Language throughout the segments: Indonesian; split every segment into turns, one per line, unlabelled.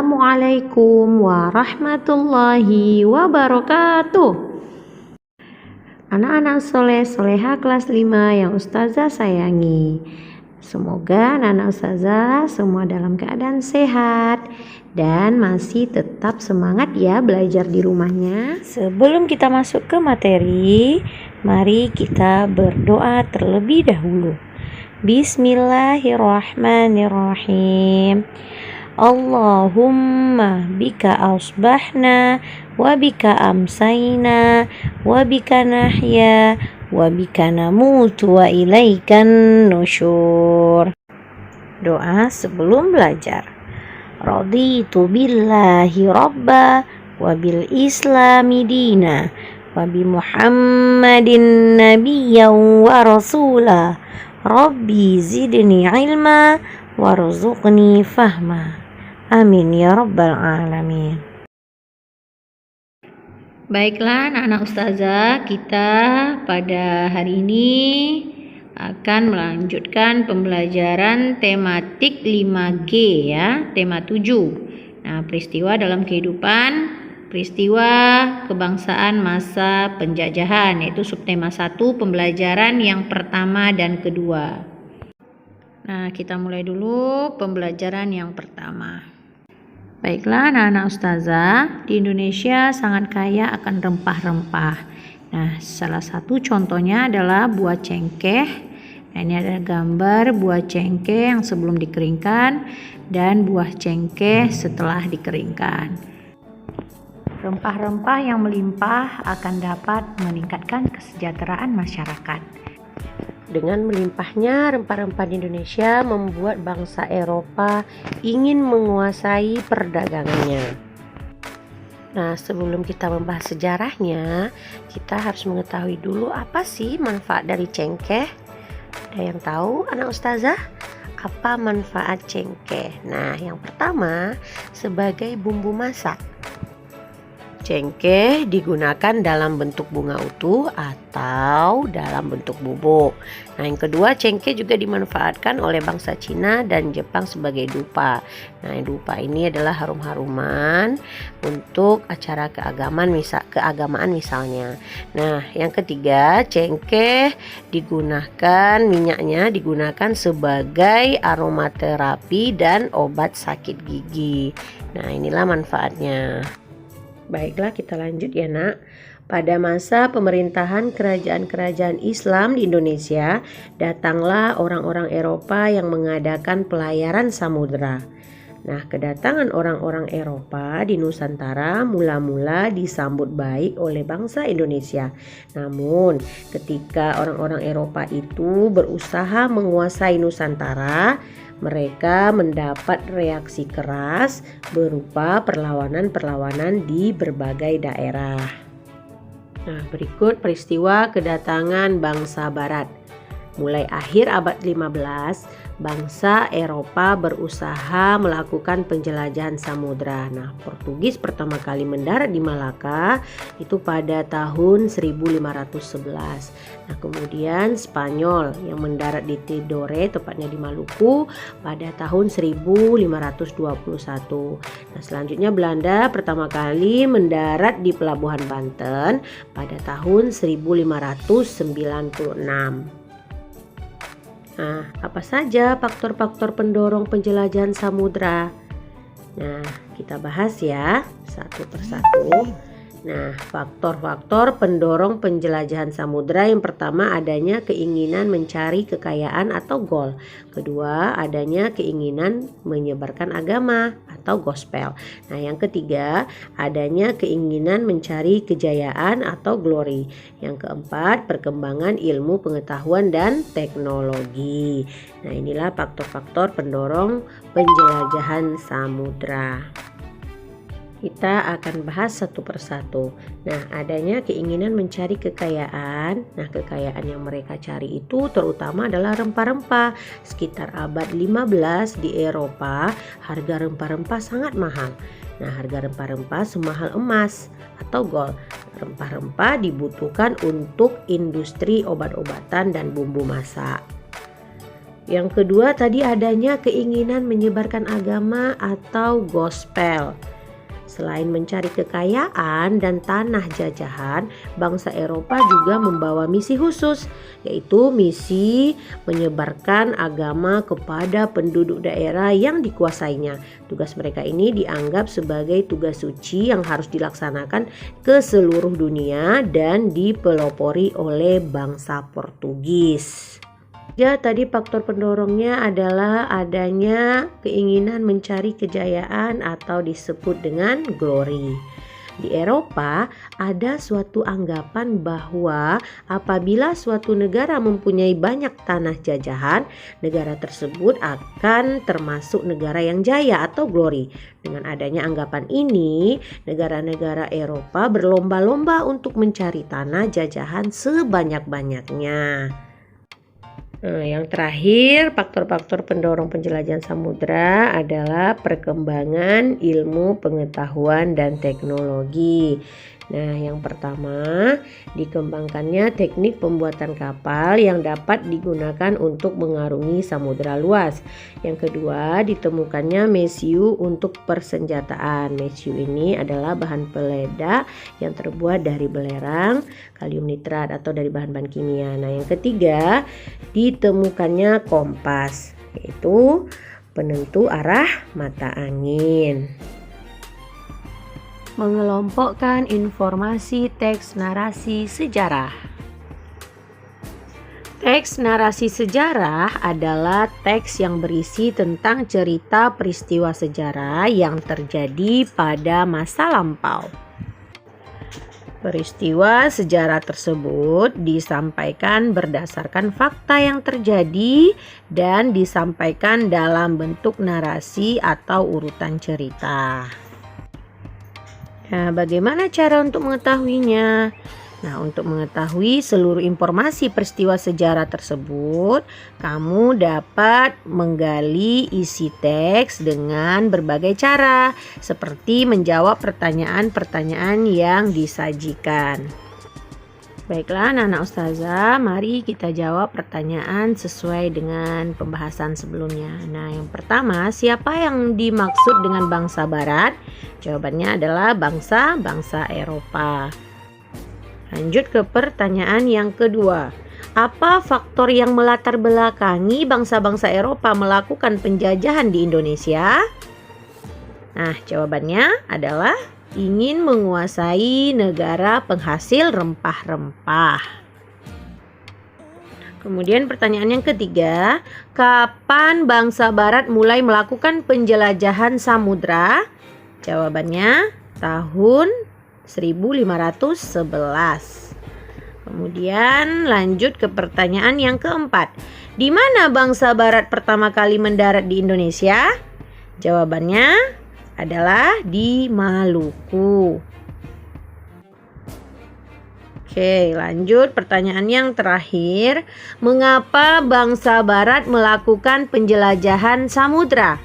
Assalamualaikum warahmatullahi wabarakatuh. Anak-anak soleh soleha kelas 5 yang Ustazah sayangi. Semoga anak-anak Ustazah semua dalam keadaan sehat dan masih tetap semangat ya belajar di rumahnya. Sebelum kita masuk ke materi, mari kita berdoa terlebih dahulu. Bismillahirrahmanirrahim. Allahumma bika asbahna wa bika amsayna wa bika nahya wa bika namutu wa ilaikan nusyur. Doa sebelum belajar. Raditu billahi rabba wa bil islami dina wa bi muhammadin nabiyyan wa rasula. Rabbi zidni ilma warzuqni fahma. Amin ya rabbal alamin. Baiklah anak-anak ustazah, kita pada hari ini akan melanjutkan pembelajaran tematik 5G ya, tema 7. Nah, peristiwa dalam kehidupan, peristiwa kebangsaan masa penjajahan, yaitu subtema 1 pembelajaran yang pertama dan kedua. Nah, kita mulai dulu pembelajaran yang pertama. Baiklah anak-anak ustazah, di Indonesia sangat kaya akan rempah-rempah. Nah, salah satu contohnya adalah buah cengkeh. Nah, ini ada gambar buah cengkeh yang sebelum dikeringkan dan buah cengkeh setelah dikeringkan. Rempah-rempah yang melimpah akan dapat meningkatkan kesejahteraan masyarakat. Dengan melimpahnya rempah-rempah di Indonesia membuat bangsa Eropa ingin menguasai perdagangannya. Nah, sebelum kita membahas sejarahnya, kita harus mengetahui dulu apa sih manfaat dari cengkeh. Ada yang tahu anak ustazah? Apa manfaat cengkeh? Nah, yang pertama sebagai bumbu masak. Cengkeh digunakan dalam bentuk bunga utuh atau dalam bentuk bubuk. Nah, yang kedua, cengkeh juga dimanfaatkan oleh bangsa Cina dan Jepang sebagai dupa. Nah, dupa ini adalah harum-haruman untuk acara keagamaan misalnya. Nah, yang ketiga, cengkeh minyaknya digunakan sebagai aromaterapi dan obat sakit gigi. Nah, inilah manfaatnya. Baiklah, kita lanjut ya nak. Pada masa pemerintahan kerajaan-kerajaan Islam di Indonesia, datanglah orang-orang Eropa yang mengadakan pelayaran samudera. Nah, kedatangan orang-orang Eropa di Nusantara mula-mula disambut baik oleh bangsa Indonesia. Namun, ketika orang-orang Eropa itu berusaha menguasai Nusantara, mereka mendapat reaksi keras berupa perlawanan-perlawanan di berbagai daerah. Nah, berikut peristiwa kedatangan bangsa Barat. Mulai akhir abad 15, bangsa Eropa berusaha melakukan penjelajahan samudra. Nah, Portugis pertama kali mendarat di Malaka itu pada tahun 1511. Nah, kemudian Spanyol yang mendarat di Tidore, tepatnya di Maluku, pada tahun 1521. Nah, selanjutnya Belanda pertama kali mendarat di Pelabuhan Banten pada tahun 1596. Nah, apa saja faktor-faktor pendorong penjelajahan samudra? Nah, kita bahas ya satu persatu. Nah, faktor-faktor pendorong penjelajahan samudra yang pertama adanya keinginan mencari kekayaan atau goal. Kedua, adanya keinginan menyebarkan agama atau gospel. Nah, yang ketiga, adanya keinginan mencari kejayaan atau glory. Yang keempat, perkembangan ilmu pengetahuan dan teknologi. Nah, inilah faktor-faktor pendorong penjelajahan samudra. Kita akan bahas satu persatu. Nah, adanya keinginan mencari kekayaan. Nah, kekayaan yang mereka cari itu terutama adalah rempah-rempah. Sekitar abad 15 di Eropa, harga rempah-rempah sangat mahal. Nah, harga rempah-rempah semahal emas atau gold. Rempah-rempah dibutuhkan untuk industri obat-obatan dan bumbu masak. Yang kedua tadi adanya keinginan menyebarkan agama atau gospel. Selain mencari kekayaan dan tanah jajahan, bangsa Eropa juga membawa misi khusus, yaitu misi menyebarkan agama kepada penduduk daerah yang dikuasainya. Tugas mereka ini dianggap sebagai tugas suci yang harus dilaksanakan ke seluruh dunia dan dipelopori oleh bangsa Portugis. Ya, tadi faktor pendorongnya adalah adanya keinginan mencari kejayaan atau disebut dengan glory. Di Eropa ada suatu anggapan bahwa apabila suatu negara mempunyai banyak tanah jajahan, negara tersebut akan termasuk negara yang jaya atau glory. Dengan adanya anggapan ini, negara-negara Eropa berlomba-lomba untuk mencari tanah jajahan sebanyak-banyaknya. Yang terakhir, faktor-faktor pendorong penjelajahan samudra adalah perkembangan ilmu pengetahuan dan teknologi. Nah, yang pertama, dikembangkannya teknik pembuatan kapal yang dapat digunakan untuk mengarungi samudra luas. Yang kedua, ditemukannya mesiu untuk persenjataan. Mesiu ini adalah bahan peledak yang terbuat dari belerang, kalium nitrat atau dari bahan-bahan kimia. Nah, yang ketiga, ditemukannya kompas, yaitu penentu arah mata angin. Mengelompokkan informasi teks narasi sejarah. Teks narasi sejarah adalah teks yang berisi tentang cerita peristiwa sejarah yang terjadi pada masa lampau. Peristiwa sejarah tersebut disampaikan berdasarkan fakta yang terjadi dan disampaikan dalam bentuk narasi atau urutan cerita. Nah, bagaimana cara untuk mengetahuinya? Nah, untuk mengetahui seluruh informasi peristiwa sejarah tersebut, kamu dapat menggali isi teks dengan berbagai cara, seperti menjawab pertanyaan-pertanyaan yang disajikan. Baiklah anak-anak ustazah, mari kita jawab pertanyaan sesuai dengan pembahasan sebelumnya. Nah, yang pertama, siapa yang dimaksud dengan bangsa barat? Jawabannya adalah bangsa Eropa. Lanjut ke pertanyaan yang kedua. Apa faktor yang melatar belakangi bangsa-bangsa Eropa melakukan penjajahan di Indonesia? Nah, jawabannya adalah ingin menguasai negara penghasil rempah-rempah. Kemudian pertanyaan yang ketiga, kapan bangsa barat mulai melakukan penjelajahan samudra? Jawabannya tahun 1511. Kemudian lanjut ke pertanyaan yang keempat. Di mana bangsa barat pertama kali mendarat di Indonesia? Jawabannya adalah di Maluku. Oke, lanjut pertanyaan yang terakhir. Mengapa bangsa barat melakukan penjelajahan samudra?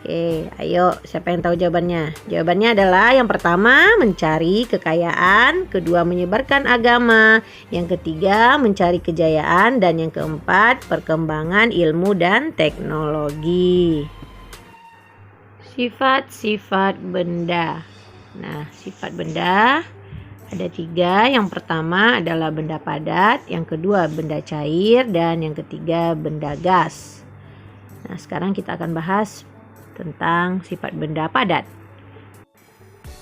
Oke, ayo siapa yang tahu jawabannya? Jawabannya adalah yang pertama mencari kekayaan, kedua menyebarkan agama, yang ketiga mencari kejayaan, dan yang keempat perkembangan ilmu dan teknologi. Sifat-sifat benda. Nah, sifat benda ada 3. Yang pertama adalah benda padat, yang kedua benda cair, dan yang ketiga benda gas. Nah, sekarang kita akan bahas tentang sifat benda padat.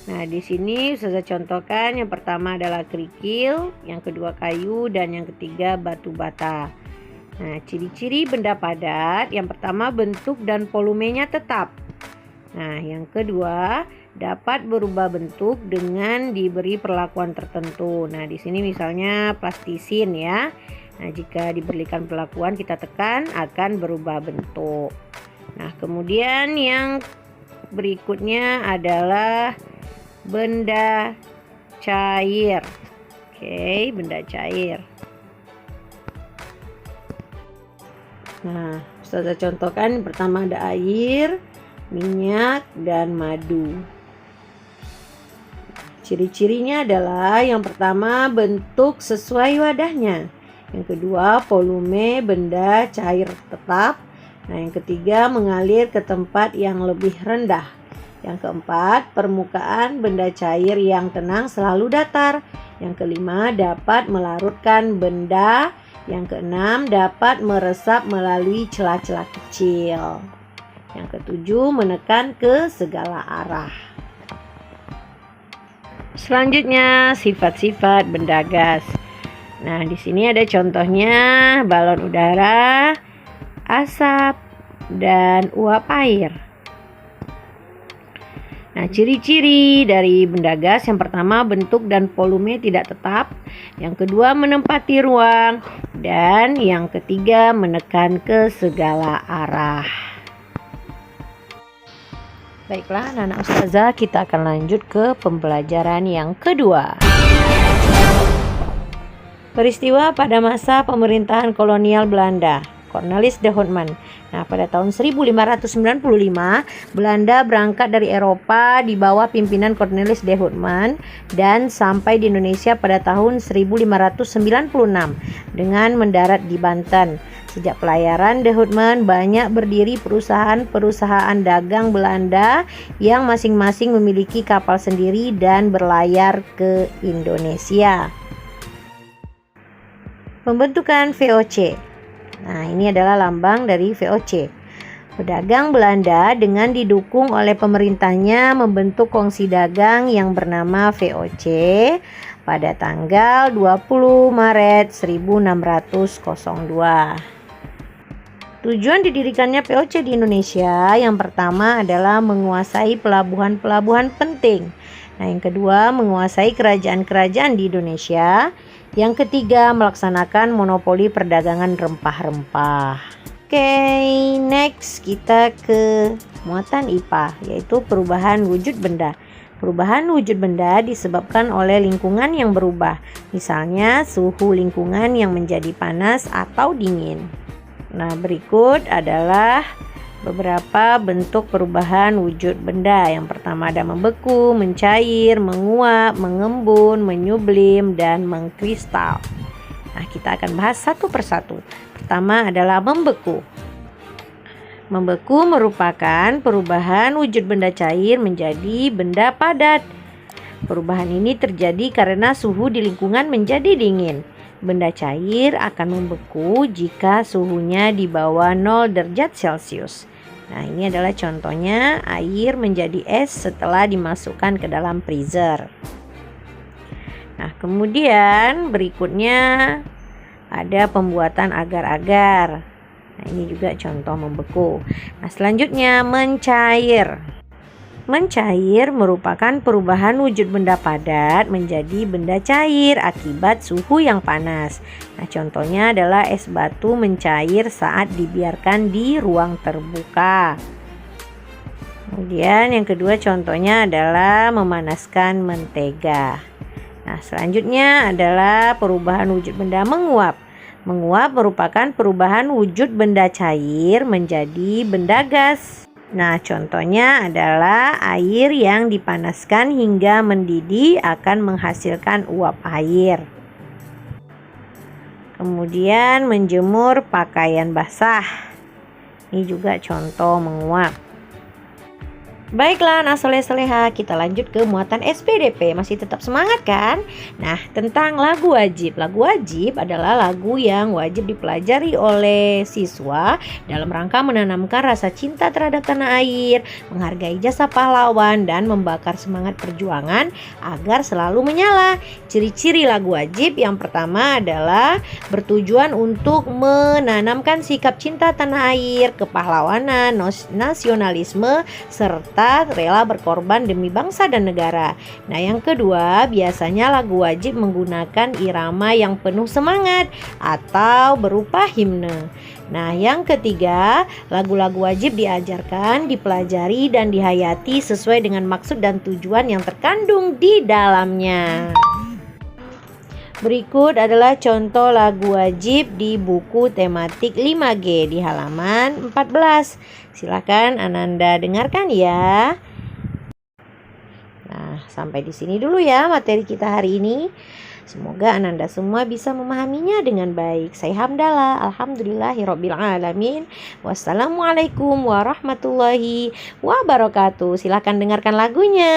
Nah, di sini saya contohkan yang pertama adalah kerikil, yang kedua kayu, dan yang ketiga batu bata. Nah, ciri-ciri benda padat, yang pertama bentuk dan volumenya tetap. Nah, yang kedua dapat berubah bentuk dengan diberi perlakuan tertentu. Nah, di sini misalnya plastisin ya. Nah, jika diberikan perlakuan kita tekan akan berubah bentuk. Nah, kemudian yang berikutnya adalah benda cair. Oke, benda cair. Nah, saya contohkan pertama ada air, minyak, dan madu. Ciri-cirinya adalah yang pertama bentuk sesuai wadahnya. Yang kedua, volume benda cair tetap. Nah, yang ketiga, mengalir ke tempat yang lebih rendah. Yang keempat, permukaan benda cair yang tenang selalu datar. Yang kelima, dapat melarutkan benda. Yang keenam, dapat meresap melalui celah-celah kecil. Yang ketujuh, menekan ke segala arah. Selanjutnya, sifat-sifat benda gas. Nah, di sini ada contohnya balon udara, asap, dan uap air. Nah, ciri-ciri dari benda gas yang pertama, bentuk dan volume tidak tetap. Yang kedua, menempati ruang. Dan yang ketiga, menekan ke segala arah. Baiklah, anak-anak ustazah, kita akan lanjut ke pembelajaran yang kedua. Peristiwa pada masa pemerintahan kolonial Belanda. Cornelis de Houtman. Nah, pada tahun 1595, Belanda berangkat dari Eropa di bawah pimpinan Cornelis de Houtman dan sampai di Indonesia pada tahun 1596 dengan mendarat di Banten. Sejak pelayaran de Houtman, banyak berdiri perusahaan-perusahaan dagang Belanda yang masing-masing memiliki kapal sendiri dan berlayar ke Indonesia. Pembentukan VOC. Nah, ini adalah lambang dari VOC. Pedagang Belanda dengan didukung oleh pemerintahnya membentuk kongsi dagang yang bernama VOC pada tanggal 20 Maret 1602. Tujuan didirikannya VOC di Indonesia yang pertama adalah menguasai pelabuhan-pelabuhan penting. Nah, yang kedua, menguasai kerajaan-kerajaan di Indonesia. Yang ketiga, melaksanakan monopoli perdagangan rempah-rempah. Oke, next kita ke muatan IPA, yaitu perubahan wujud benda. Perubahan wujud benda disebabkan oleh lingkungan yang berubah, misalnya suhu lingkungan yang menjadi panas atau dingin. Nah, berikut adalah beberapa bentuk perubahan wujud benda. Yang pertama ada membeku, mencair, menguap, mengembun, menyublim, dan mengkristal. Nah, kita akan bahas satu persatu. Pertama adalah membeku. Membeku merupakan perubahan wujud benda cair menjadi benda padat. Perubahan ini terjadi karena suhu di lingkungan menjadi dingin. Benda cair akan membeku jika suhunya di bawah 0 derajat Celcius. Nah, ini adalah contohnya air menjadi es setelah dimasukkan ke dalam freezer. Nah, kemudian berikutnya ada pembuatan agar-agar. Nah, ini juga contoh membeku. Nah, selanjutnya mencair. Mencair merupakan perubahan wujud benda padat menjadi benda cair akibat suhu yang panas. Nah, contohnya adalah es batu mencair saat dibiarkan di ruang terbuka. Kemudian yang kedua contohnya adalah memanaskan mentega. Nah, selanjutnya adalah perubahan wujud benda menguap. Menguap merupakan perubahan wujud benda cair menjadi benda gas. Nah, contohnya adalah air yang dipanaskan hingga mendidih akan menghasilkan uap air. Kemudian menjemur pakaian basah. Ini juga contoh menguap. Baiklah, anak soleh-soleha, kita lanjut ke muatan SPDP. Masih tetap semangat kan? Nah, tentang lagu wajib. Lagu wajib adalah lagu yang wajib dipelajari oleh siswa dalam rangka menanamkan rasa cinta terhadap tanah air, menghargai jasa pahlawan, dan membakar semangat perjuangan agar selalu menyala. Ciri-ciri lagu wajib yang pertama adalah bertujuan untuk menanamkan sikap cinta tanah air, kepahlawanan, nasionalisme, serta rela berkorban demi bangsa dan negara. Nah, yang kedua, biasanya lagu wajib menggunakan irama yang penuh semangat atau berupa himne. Nah, yang ketiga, lagu-lagu wajib diajarkan, dipelajari, dan dihayati sesuai dengan maksud dan tujuan yang terkandung di dalamnya. Berikut adalah contoh lagu wajib di buku tematik 5G di halaman 14. Silakan Ananda dengarkan ya. Nah, sampai di sini dulu ya materi kita hari ini. Semoga Ananda semua bisa memahaminya dengan baik. Saya hamdalah, alhamdulillahirabbil alamin. Wassalamualaikum warahmatullahi wabarakatuh. Silakan dengarkan lagunya.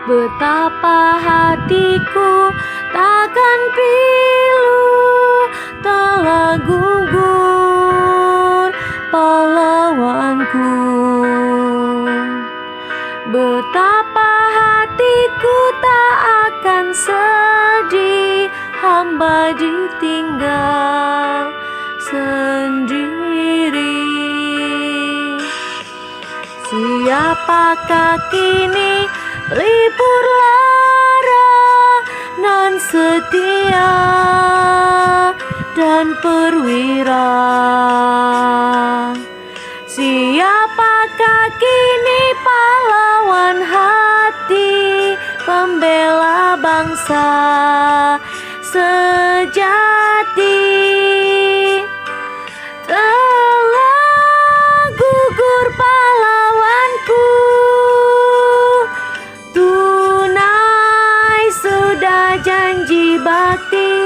Betapa hatiku takkan pilu, telah gugur pahlawanku. Betapa hatiku tak akan sedih, hamba ditinggal sendiri. Siapakah kini pelipur lara nan setia dan perwira? Siapakah kini pahlawan hati, pembela bangsa sejati? Telah gugur pahlawanku, tunai sudah janji bakti.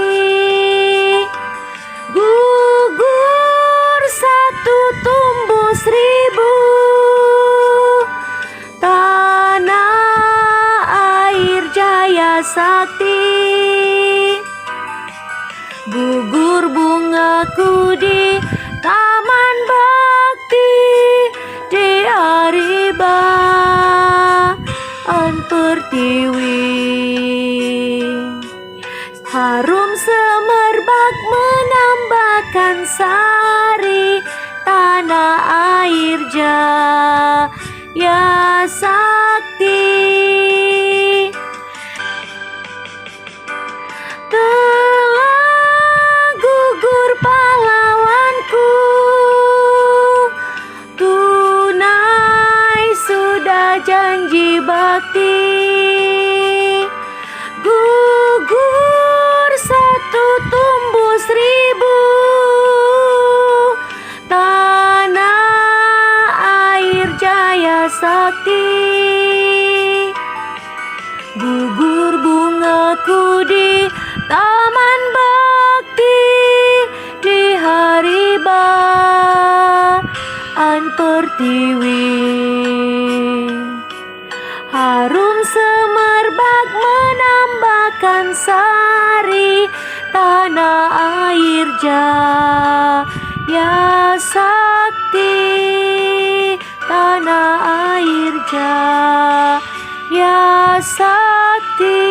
Gugur satu tumbuh seribu, tanah air jaya sakti. Gugur bungaku di taman bakti, di haribaan pertiwi. Harum semerbak menambahkan sari, tanah air jaya sakti. Telah gugur pahlawanku, tunai sudah janji bakti. Gugur satu tumbuh seribu, tanah air jaya sakti. Gugur bungaku di taman bakti, di haribaan pertiwi. Harum semerbak menambahkan sari, tanah air jaya sakti. Tanah air jaya sakti.